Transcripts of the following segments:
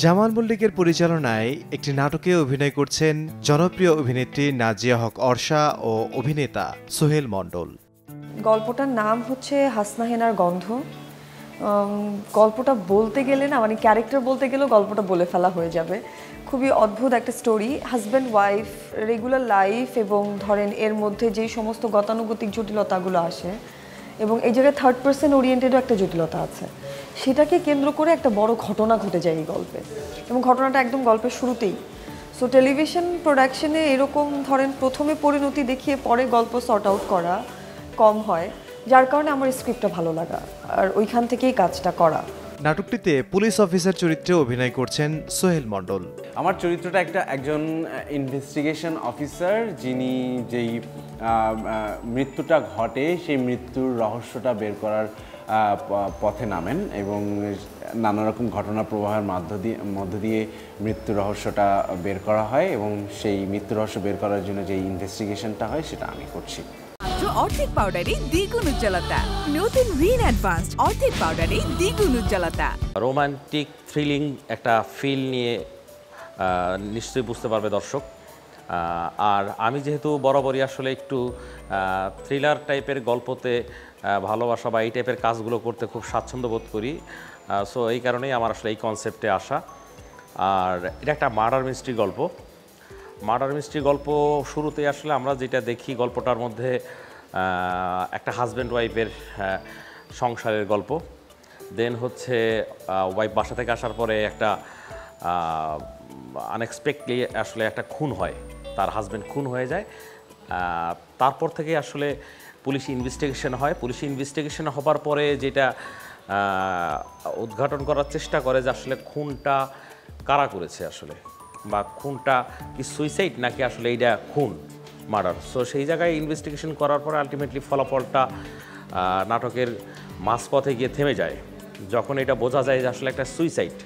জামাল মল্লিকের পরিচালনায় একটি নাটকে অভিনয় করছেন জনপ্রিয় অভিনেত্রী নাজিয়া হক অর্ষা ও অভিনেতা সোহেল মণ্ডল। গল্পটার নাম হচ্ছে হাসনা হেনার গন্ধ। গল্পটা বলতে গেলে না, মানে ক্যারেক্টার বলতে গেলেও গল্পটা বলে ফেলা হয়ে যাবে। খুবই অদ্ভুত একটা story, husband wife, regular life, এবং ধরেন এর মধ্যে যেই সমস্ত গতানুগতিক জটিলতাগুলো আসে, এবং এই জায়গায় থার্ড পার্সন ওরিয়েন্টেডও একটা জটিলতা আছে, সেটাকে কেন্দ্র করে একটা বড় ঘটনা ঘটে যায় এই গল্পে, এবং ঘটনাটা একদম গল্পের শুরুতেই। সো টেলিভিশন প্রোডাকশনে এরকম ধরেন প্রথমে পরিণতি দেখিয়ে পরে গল্প সর্ট আউট করা কম হয়, যার কারণে আমার স্ক্রিপ্টটা ভালো লাগা আর ওইখান থেকেই কাজটা করা। নাটকটিতে পুলিশ অফিসার চরিত্রে অভিনয় করছেন সোহেল মণ্ডল। আমার চরিত্রটা একজন ইনভেস্টিগেশন অফিসার, যিনি যেই মৃত্যুটা ঘটে সেই মৃত্যুর রহস্যটা বের করার পথে নামেন, এবং নানা রকম ঘটনা প্রবাহের মধ্য দিয়ে মৃত্যুর রহস্যটা বের করা হয়, এবং সেই মৃত্যু রহস্য বের করার জন্য যে ইনভেস্টিগেশনটা হয় সেটা আমি করছি। অর্ধেক পাউডারে দ্বিগুণ উজ্জ্বলতা, নতুন রিন অ্যাডভান্সড অর্ধেক পাউডারে দ্বিগুণ উজ্জ্বলতা। রোমান্টিক থ্রিলিং একটা ফিল নিয়ে নিশ্চয়ই বুঝতে পারবে দর্শক। আর আমি যেহেতু বরাবরই আসলে একটু থ্রিলার টাইপের গল্পতে ভালোবাসা বা এই টাইপের কাজগুলো করতে খুব স্বাচ্ছন্দ্য বোধ করি, সো এই কারণেই আমার আসলে এই কনসেপ্টে আসা। আর এটা একটা মার্ডার মিস্ট্রি গল্প। মার্ডার মিস্ট্রি গল্প শুরুতে আসলে আমরা যেটা দেখি, গল্পটার মধ্যে একটা হাজব্যান্ড ওয়াইফের সংসারের গল্প। দেন হচ্ছে ওয়াইফ বাসা থেকে আসার পরে একটা আনএক্সপেক্টলি আসলে একটা খুন হয়, তার হাজব্যান্ড খুন হয়ে যায়। তারপর থেকে আসলে পুলিশ ইনভেস্টিগেশন হয়। পুলিশ ইনভেস্টিগেশন হবার পরে যেটা উদ্ঘাটন করার চেষ্টা করে যে আসলে খুনটা কারা করেছে আসলে, বা খুনটা কি সুইসাইড নাকি আসলে এইটা খুন, মার্ডার। সো সেই জায়গায় ইনভেস্টিগেশন করার পর আলটিমেটলি ফলাফলটা নাটকের মাঝপথে গিয়ে থেমে যায়, যখন এটা বোঝা যায় যে আসলে একটা সুইসাইড।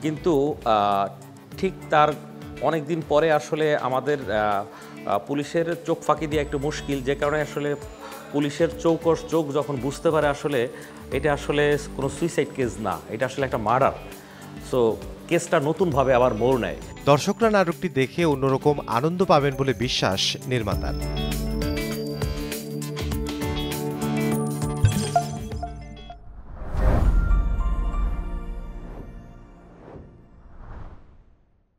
কিন্তু ঠিক তার অনেক দিন পরে আসলে আমাদের পুলিশের চোখ ফাঁকি দিয়ে একটু মুশকিল, যে কারণে আসলে পুলিশের চোখ যখন বুঝতে পারে আসলে এটা আসলে কোনো সুইসাইড কেস না, এটা আসলে একটা মার্ডার। সো কেসটা নতুনভাবে আবার মোড় নেয়। দর্শকরা নাটকটি দেখে অন্যরকম আনন্দ পাবেন বলে বিশ্বাস নির্মাতার।